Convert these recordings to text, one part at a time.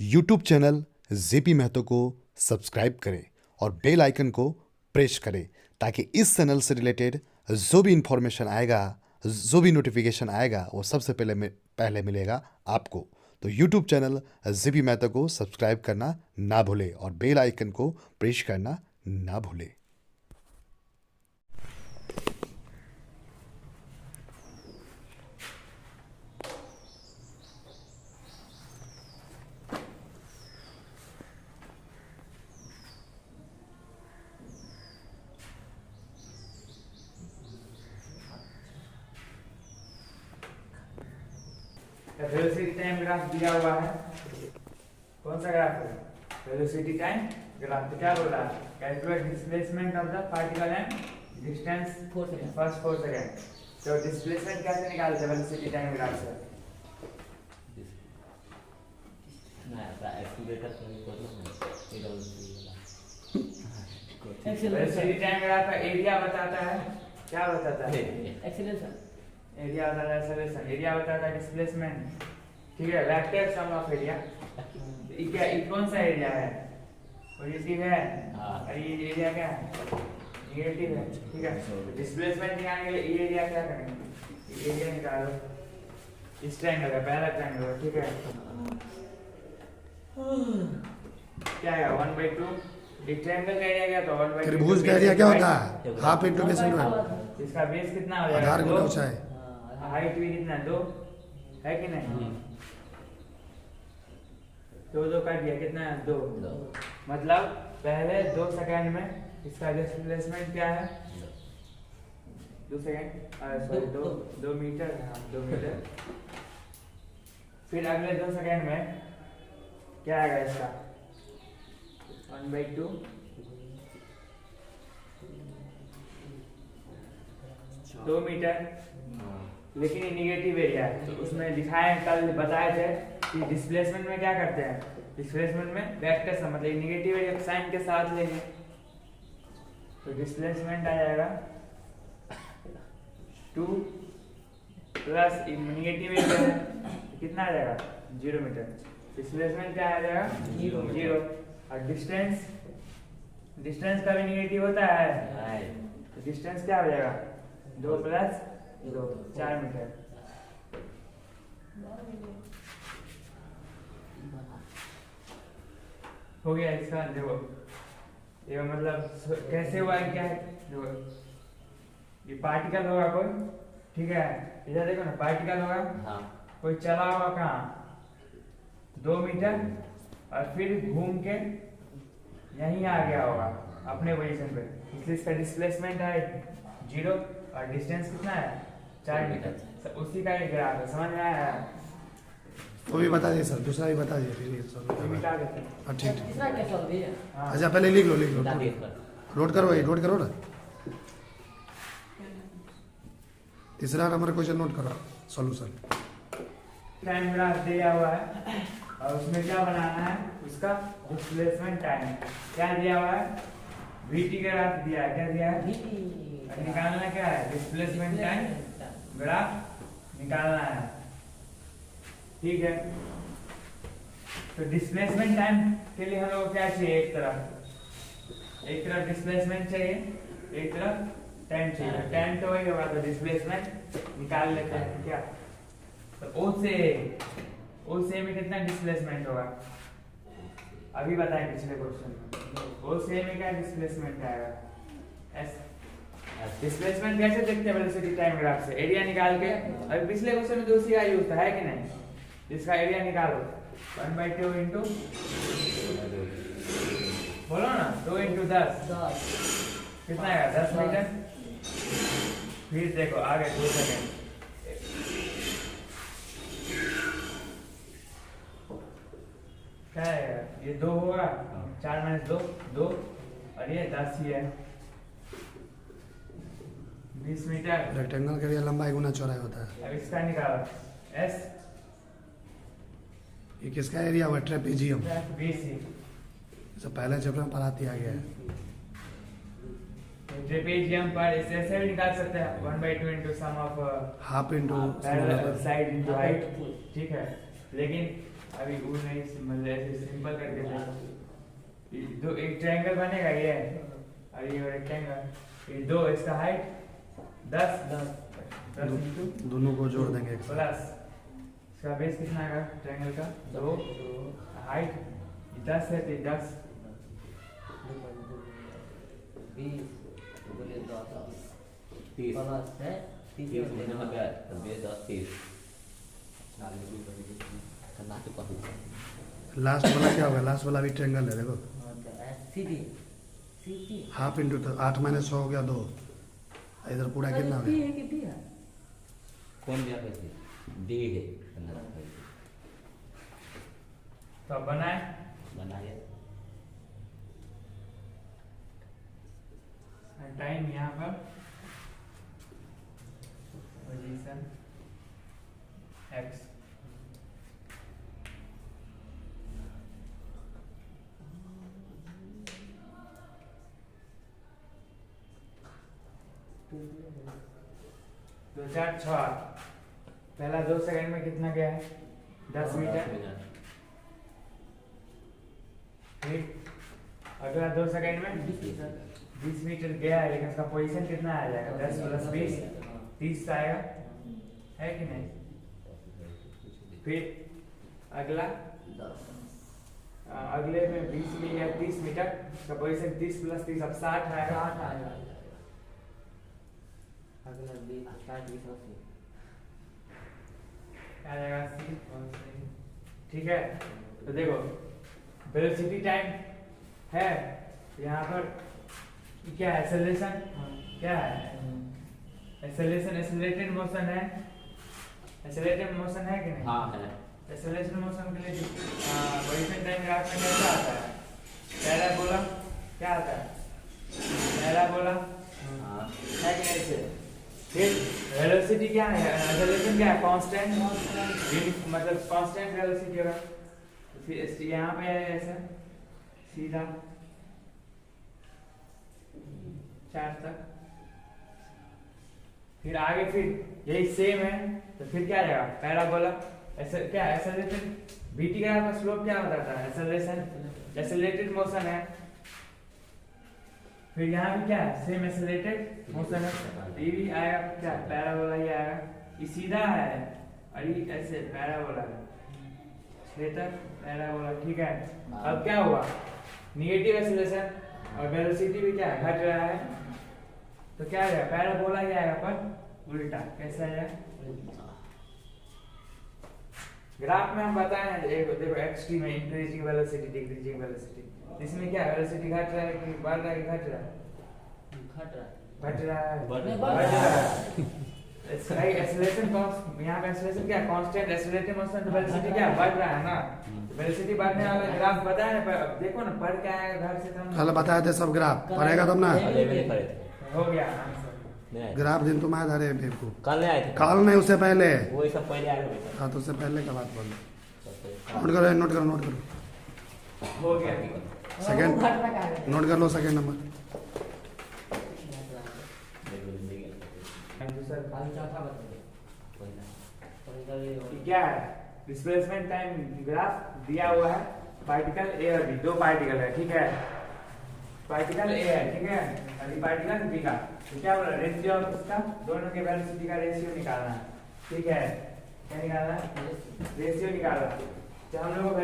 YouTube channel JP Mahato को subscribe करें और बेल आइकन को प्रेस करें ताकि इस चैनल से रिलेटेड जो भी इंफॉर्मेशन आएगा, जो भी नोटिफिकेशन आएगा, वो सबसे पहले मिलेगा आपको। तो यूट्यूब चैनल जेपी महतो को सब्सक्राइब करना ना भूले और बेल आइकन को प्रेस करना ना भूले। वेलोसिटी टाइम ग्राफ दिया हुआ है। कौन सा ग्राफ है? Velocity time graph. तो क्या बोल रहा है? Calculate displacement of the particle and distance first 4 second. तो डिस्प्लेसमेंट कैसे निकालते हैं वेलोसिटी टाइम ग्राफ से? वेलोसिटी टाइम ग्राफ का एरिया बताता है। क्या बताता है? एक्सीलरेशन। एरिया बताता है एक्सेलरेशन, एरिया बताता है डिस्प्लेसमेंट। ठीक है, वेक्टर सम ऑफ एरिया। क्या कौन सा एरिया है? पॉजिटिव है और ये एरिया क्या है? नेगेटिव है। ठीक है, डिस्प्लेसमेंट निकालने के लिए ये एरिया क्या करेंगे? ये एरिया निकालो। इस ट्रायंगल का पहला ट्रायंगल। ठीक है, क्या है? 1/2। इस ट्रायंगल का एरिया क्या? तो 1/2। त्रिभुज का एरिया क्या होता है? हाफ इंटू बेस इंटू इसका बेस कितना हो जाएगा? आधार गुना ऊंचाई। हाइट भी कितना? 2 है कि नहीं? 2 काट दिया, कितना है? 2। मतलब पहले 2 सेकंड में इसका डिस्प्लेसमेंट क्या है? 2 सेकंड, सॉरी 2 मीटर। हाँ, 2 मीटर। फिर अगले 2 सेकंड में क्या आएगा इसका? 1/2। दो मीटर। लेकिन ये निगेटिव एरिया है, तो उसमें दिखाए, कल बताए थे कि डिस्प्लेसमेंट में क्या करते हैं? डिस्प्लेसमेंट में वेक्टर सम, मतलब निगेटिव एरिया साइन के साथ लेंगे तो डिस्प्लेसमेंट आ जाएगा 2 प्लस निगेटिव एरिया है कितना आ जाएगा? 0 मीटर। डिस्प्लेसमेंट क्या आ जाएगा? 0। और डिस्टेंस का भी निगेटिव होता है, तो डिस्टेंस क्या हो जाएगा? 2 प्लस 2, 4 मीटर। हो गया इसका। देखो ये मतलब कैसे हुआ है, क्या है? देखो ये पार्टिकल होगा कोई, ठीक है, इधर देखो ना, पार्टिकल होगा। कोई चला होगा कहाँ? 2 मीटर और फिर घूम के यहीं आ गया होगा अपने पोजीशन पे, इसलिए इसका डिस्प्लेसमेंट है 0 और डिस्टेंस कितना है? 4 मीटर। उसी का एक ग्राफ है, समझ में आया? वो भी बता दिए सर, दूसरा भी बता दिए, फिर ये तो मिटा देते हैं। हाँ ठीक ठीक। तीसरा क्या सॉल्व है? हाँ। अच्छा पहले लिख लो नोट करो, ये नोट करो ना। तीसरा नंबर क्वेश्चन नोट करो, सॉल्यूशन। टाइम ग्राफ दिया हुआ है और उसमें क्या बनाना है? उसका डिस्प्लेसमेंट टाइम क्या दिया हुआ है? VT ग्राफ दिया है। क्या दिया है? और निकालना क्या है? डिस्प्लेसमेंट टाइम ग्राफ निकालना है। ठीक है, तो डिस्प्लेसमेंट टाइम के लिए हम लोग क्या चाहिए? एक तरफ डिस्प्लेसमेंट चाहिए, एक तरफ टाइम चाहिए। टाइम तो वही होगा, तो डिस्प्लेसमेंट निकाल लेते हैं। क्या? तो O से में कितना डिस्प्लेसमेंट होगा? अभी बताएं पिछले क्वेश्चन में। O से में क्या डिस्प्लेसमेंट आएगा? S। डिस्प्लेसमेंट कैसे देखते हैं? वेलोसिटी टाइम ग्राफ से एरिया निकाल के। अभी पिछले क्वेश्चन में तो उसी का यूज था, है कि नहीं? इसका एरिया निकालो 1/2 इंटू, बोलो ना, 2 इंटू 10 कितना आएगा? 10 मीटर। फिर देखो आगे 2 सेकंड, क्या है? ये 2 होगा, 4 - 2 और ये 10 ही है। 20 मीटर। रेक्टेंगल का एरिया लंबाई गुना चौड़ाई होता है। अब इसका निकालो S। ये किसका एरिया हुआ? ट्रेपेजियम। BC। सब पहले चैप्टर में पढ़ाती आ गया है। ट्रेपेजियम पर इसे ऐसे भी निकाल सकते हैं 1/2 into sum of half into side into height. ठीक है, लेकिन अभी वो नहीं मतलब ऐसे सिंपल करके थे दो एक ट्रायंगल बनेगा ये और ये रेक्टेंगल ये दो इसका हाइट 10 इंटू दोनों को जोड़ देंगे एक साथ। प्लस इसका बेस कितना आएगा ट्रायंगल का 2 हाइट 10 है तो 10 लास्ट वाला क्या होगा? लास्ट वाला भी ट्रायंगल है देखो। हाफ इंटू 8 माइनस 6 हो गया 2। इधर पूरा कितना हो गया? कौन दिया पैसे डी है तो अब बनाए बनाइए टाइम यहाँ पर पोजीशन x दो चार छः पहला 2 सेकंड में कितना गया है 10 मीटर ठीक अगला 2 सेकंड में 20 मीटर गया है लेकिन उसका पोजीशन कितना आ जाएगा 10 प्लस 20 30 आएगा है कि नहीं फिर अगला अगले में 20 में या 30 मीटर का पोजीशन 30 प्लस 30 अब 60 आएगा अगला 60 आ जाएगा 80 ठीक है तो देखो वेलोसिटी टाइम है यहाँ पर क्या है एक्सेलरेशन क्या है एक्सेलरेशन एक्सेलरेटेड मोशन है एक्सेलरेटेड मोशन है कि नहीं हाँ है एक्सेलरेशन मोशन के लिए पोजीशन टाइम ग्राफ में क्या आता है पैराबोला क्या आता है पैराबोला हाँ है कि नहीं से फिर वेलोसिटी क्या है एक्सेलरेशन क्या है कांस्टेंट मतलब कांस्टेंट वेलोसिटी होगा फिर यहाँ पे है ऐसा सीधा 4 तक फिर आगे फिर यही सेम है तो फिर क्या रहेगा पैराबोला ऐसे क्या एक्सेलरेशन बीटी का स्लोप क्या बताता है एक्सेलरेशन एक्सेलरेटेड मोशन है फिर यहाँ भी क्या है सेम एक्सेलरेटेड मोशन है ये भी आएगा क्या पैराबोला ही आएगा ये सीधा है और ये ऐसे पैराबोला है 6 तक पैराबोला ठीक है अब क्या हुआ नेगेटिव एक्सेलरेशन और वेलोसिटी भी क्या है घट रहा है तो क्या आएगा पैराबोला ही आएगा पर उल्टा कैसे आएगा ग्राफ में हम बताए हैं देखो एक्स में इंक्रीजिंग वेलोसिटी डिक्रीजिंग वेलोसिटी इसमें क्या वेलोसिटी घट रहा है कि बढ़ रहा है कि घट रहा है घट रहा है बढ़ रहा है इसका एक्सेलरेशन यहाँ पे एक्सेलरेशन क्या कांस्टेंट एक्सेलरेटिंग मोशन तो वेलोसिटी क्या बढ़ रहा है ना वेलोसिटी बढ़ने वाला ग्राफ बताया ना देखो ना पढ़ के आएगा घर से तुम कल बताए थे सब ग्राफ पढ़ेगा तब ना। हो गया आंसर नहीं ग्राफ दिन तुम आए था रे बेवकूफ। कल नहीं आए थे कल नहीं उससे पहले। वही सब पहले आए थे हाँ तो उससे पहले का बात बोलो। नोट करो नोट करो हो गया सेकंड नोट कर लो सेकंड नंबर। क्या है डिस्प्लेसमेंट टाइम ग्राफ दिया हुआ है पार्टिकल ए और बी दो पार्टिकल है ठीक है पार्टिकल ए है ठीक है और ये पार्टिकल बी का तो क्या बोला रेशियो ऑफ इसका दोनों के वेलोसिटी का रेशियो निकालना है ठीक है क्या निकालना है रेशियो निकालना जब हम लोग को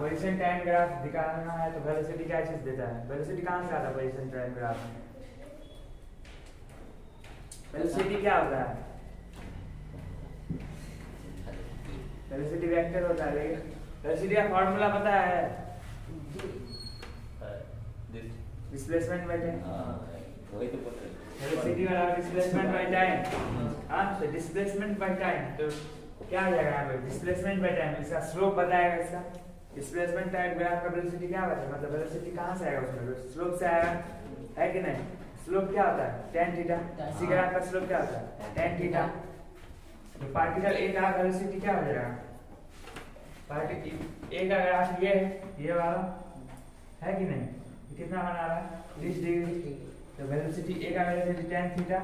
पोजीशन टाइम ग्राफ दिखाना है तो वेलोसिटी क्या चीज देता है वेलोसिटी कहाँ से आता है पोजीशन टाइम ग्राफ में वेलोसिटी क्या होता है वेलोसिटी वेक्टर होता है लेकिन वेलोसिटी का फार्मूला पता है डिस्प्लेसमेंट बाय टाइम वही तो बोल रहे वेलोसिटी वाला डिस्प्लेसमेंट बाय टाइम हां तो डिस्प्लेसमेंट बाय टाइम तो क्या आ जाएगा यहाँ पे डिस्प्लेसमेंट बाय टाइम इसका स्लोप बताएगा इसका डिस्प्लेसमेंट टाइम ग्राफ का वेलोसिटी क्या होता है मतलब वेलोसिटी कहाँ से आएगा उसमें स्लोप से आएगा है कि नहीं स्लोप क्या होता है tan थीटा इसी ग्राफ का स्लोप क्या होता है tan थीटा तो पार्टिकल ए का वेलोसिटी क्या हो जाएगा पार्टिकल ए का ग्राफ ये वाला है कि नहीं ये कितना बना रहा है 30 डिग्री तो वेलोसिटी ए का वेलोसिटी tan थीटा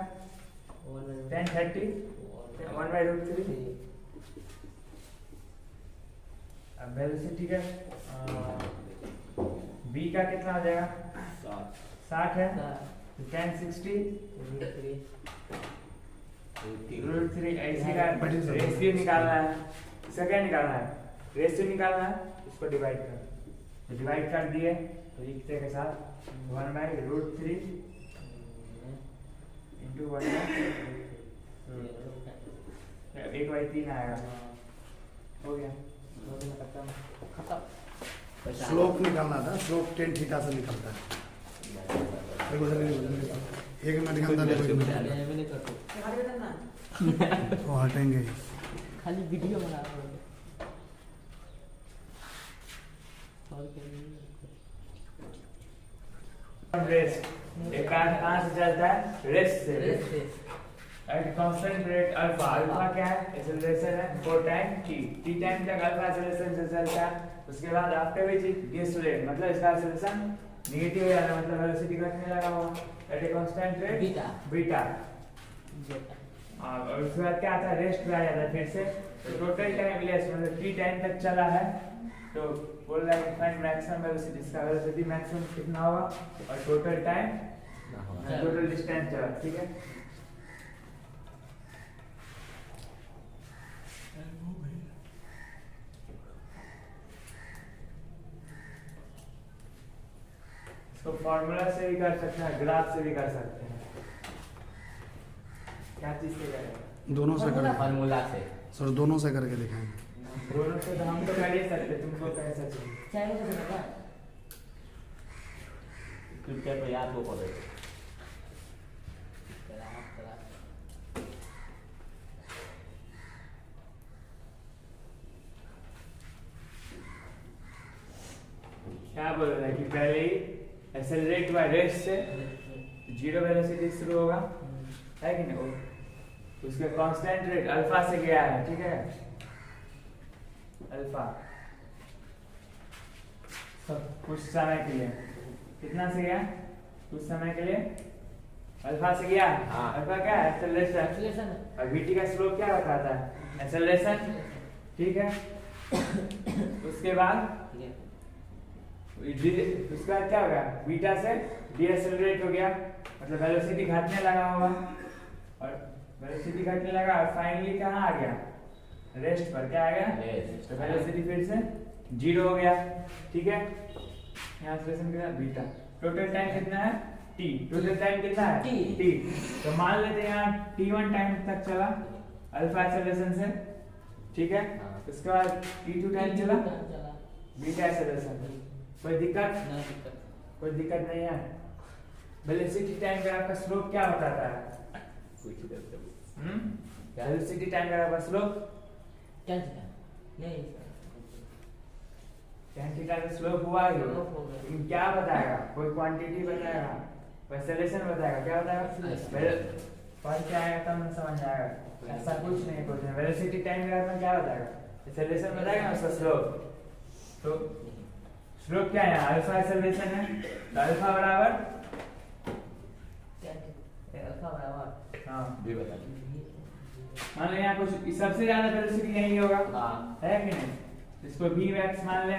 tan 30 1/√3 अब वेलोसिटी का v का कितना हो जाएगा? 60 है तो tan 60 √3 ऐसे का रेशियो निकालना है। इसका क्या निकालना है? रेशियो निकालना है, इसको डिवाइड कर, तो डिवाइड कर दिए तो लिखते के साथ 1/√3 इंटू 1/3 आएगा। हो गया, खत्म। स्लोप निकालना था, स्लोप टेन थीटा से निकलता है। देखो जरा ये बोलो, 1 मिनट के अंदर देखो, 1 मिनट के अंदर। मैंने कर दो वो हटेंगे ही। खाली वीडियो बना रहा हूँ। और क्या नहीं। रेस्ट एक कहाँ से चलता है? रेस्ट से। At constant rate alpha, alpha क्या है? एक्सेलरेशन है for time t, t time तक अल्फा एक्सेलरेशन से चलता है। उसके बाद after which it gets rate, मतलब इसका एक्सेलरेशन नेगेटिव हो जाता है, मतलब वेलोसिटी घटने लगा हुआ at a constant rate beta. और उसके बाद क्या आता है? रेस्ट पे आ जाता है फिर से। तो टोटल टाइम लेस, मतलब t टाइम तक चला है, तो बोल रहा है फाइंड मैक्सिमम वेलोसिटी। इसका वेलोसिटी मैक्सिमम कितना होगा और टोटल टाइम, टोटल डिस्टेंस चला, ठीक है। इसको फॉर्मूला से भी कर सकते हैं, ग्राफ से भी कर सकते हैं। क्या चीज से करेंगे? दोनों से करके, फार्मूला से सर दोनों से करके दिखाएंगे। दोनों से तो हम तो कर ही सकते, तुमको कैसा चाहिए? चाहे तो बता। कृपया तो याद हो पड़े। क्या बोल रहा है कि पहले ही एक्सेलरेट हुआ रेस्ट से, जीरो वेलोसिटी शुरू होगा, है कि नहीं? उसके कांस्टेंट रेट अल्फा से गया है, ठीक है, अल्फा सब कुछ समय के लिए। कितना से गया? कुछ समय के लिए अल्फा से गया। हाँ। अल्फा क्या है? एक्सेलरेशन। एक्सेलरेशन और वीटी का स्लोप क्या बताता है? एक्सेलरेशन, ठीक है। उसके बाद उसका क्या हो गया? बीटा से डीएक्सेलरेट हो गया, मतलब वेलोसिटी घटने लगा होगा, और वेलोसिटी घटने लगा और फाइनली कहाँ आ गया? रेस्ट पर। क्या आ गया? रेस्ट। तो वेलोसिटी फिर से जीरो हो गया, ठीक है। यहाँ एक्सेलरेशन कितना? बीटा। टोटल टाइम कितना है? टी। टोटल टाइम कितना है? T। टी। तो मान लेते हैं यहाँ t1 टाइम तक चला अल्फा एक्सेलरेशन से, ठीक है। हाँ। उसके बाद t2 टाइम चला बीटा एक्सेलरेशन। कोई दिक्कत? कोई दिक्कत नहीं है। वेलोसिटी टाइम ग्राफ का स्लोप क्या बताता है? कुछ करते हो। वेलोसिटी टाइम ग्राफ का स्लोप नहीं tan थीटा का स्लोप हुआ है, स्लोप हो गया। लेकिन क्या बताएगा? कोई क्वांटिटी बताएगा, कोई एक्सेलरेशन बताएगा, क्या बताएगा? पर क्या आएगा तब ना समझ आएगा। ऐसा कुछ नहीं, कुछ नहीं। वेलोसिटी टाइम ग्राफ में क्या बताएगा? एक्सेलरेशन बताएगा, उसका स्लोप। तो स्लोप क्या है? अल्फा एक्सेलरेशन है, तो अल्फा बराबर अल्फा बराबर हाँ, भी बता दो। मान लो यहाँ कुछ सबसे ज्यादा वेलोसिटी यही होगा, हाँ। है कि नहीं? इसको v max मान ले,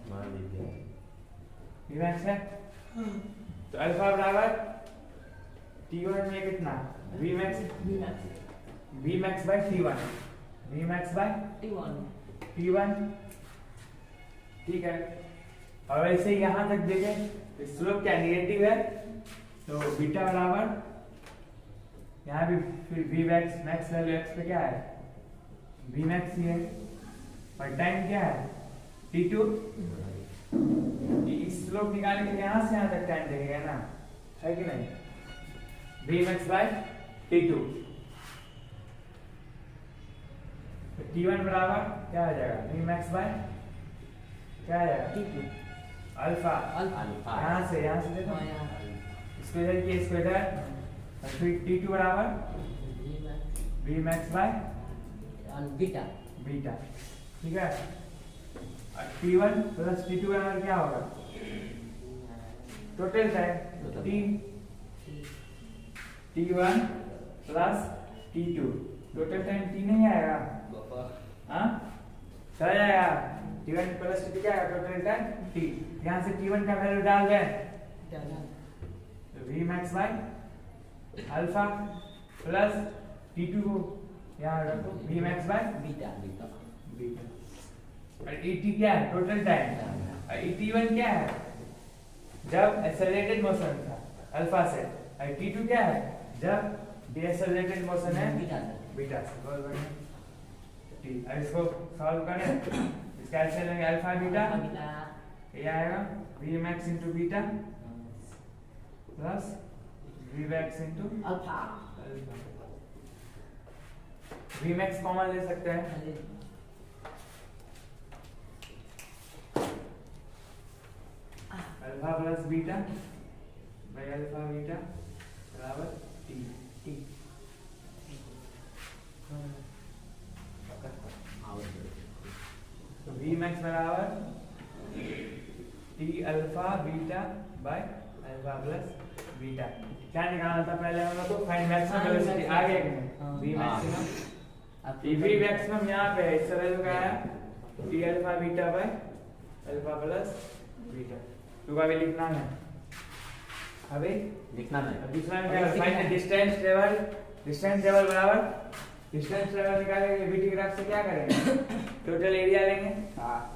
मान लीजिए। v max है, तो अल्फा बराबर t1 में कितना? v max by t1, v max by t1, ठीक है। और वैसे यहाँ तक देखें स्लोप क्या निगेटिव है, तो बीटा बराबर यहाँ भी फिर v max वैल्यू x पे क्या है? v max ही है, और टाइम क्या है? t2। इस स्लोप निकालने के लिए यहाँ से यहाँ तक टाइम लगेगा ना, है कि नहीं? v max by t2, तो t1 बराबर क्या हो जाएगा? v max by क्या आ जाएगा? अल्फा। अल्फा। यहाँ से देखो, इसको इधर किए, इसको इधर, और फिर t2 बराबर v max by beta beta, ठीक है। और t1 प्लस t2 बराबर क्या होगा? Total time t1 plus t2, total time t नहीं आएगा, हाँ चला जाएगा। T1 प्लस T2 क्या है टोटल टाइम T। यहाँ से T1 का वैल्यू डाल दें V max by alpha plus T2 को यहाँ रखो V max by beta beta beta. और ET क्या है टोटल टाइम, और ET1 क्या है जब एक्सेलरेटेड मोशन था अल्फा से, और T2 क्या है जब डीएक्सेलरेटेड मोशन है बीटा बीटा से। बहुत बढ़िया T। अब इसको सॉल्व करें, इसका ऐसे लेंगे अल्फा बीटा, बीटा ये आएगा V max into beta plus V max into alpha V max common ले सकते हैं, alpha plus beta by alpha beta बराबर T। टी तो V max बराबर T alpha beta by alpha plus beta. क्या निकालना था पहले हम लोग को, फाइंड मैक्सिमम वेलोसिटी आ गया कि नहीं, V मैक्सिमम V मैक्सिमम यहाँ पे है, इससे वैल्यू क्या है T alpha beta by alpha plus beta. तो अभी लिखना है, अभी लिखना है दूसरा में क्या find distance travel, distance travel बराबर डिस्टेंस ट्रेवल निकालेंगे बीटी ग्राफ से क्या करेंगे टोटल एरिया लेंगे,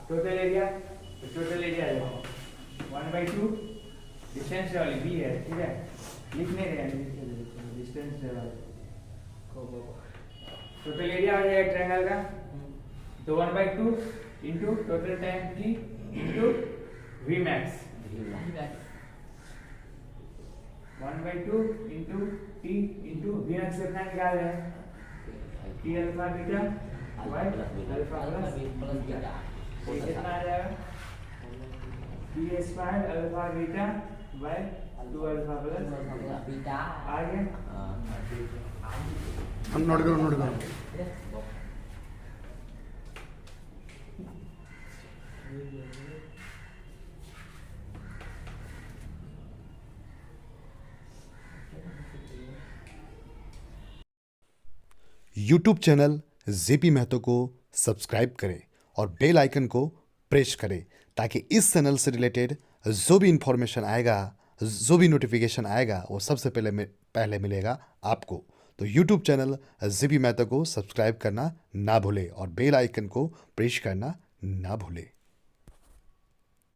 टोटल एरिया तो टोटल एरिया लेंगे 1/2 डिस्टेंस ट्रेवल बी है, ठीक है लिख नहीं रहे हैं डिस्टेंस ट्रेवल टोटल एरिया हो जाएगा ट्रायंगल का, तो 1/2 into total time t into v max 1/2 into t into v max कितना निकाल रहे हैं t alpha beta by alpha plus beta. ये कितना आ जाएगा t square alpha beta by 2 alpha plus beta आ गया। हम नोट करो यूट्यूब चैनल जेपी महतो को सब्सक्राइब करें और बेल आइकन को प्रेस करें ताकि इस चैनल से रिलेटेड जो भी इंफॉर्मेशन आएगा, जो भी नोटिफिकेशन आएगा वो सबसे पहले मिलेगा आपको। तो यूट्यूब चैनल जेपी महतो को सब्सक्राइब करना ना भूलें और बेल आइकन को प्रेस करना ना भूलें।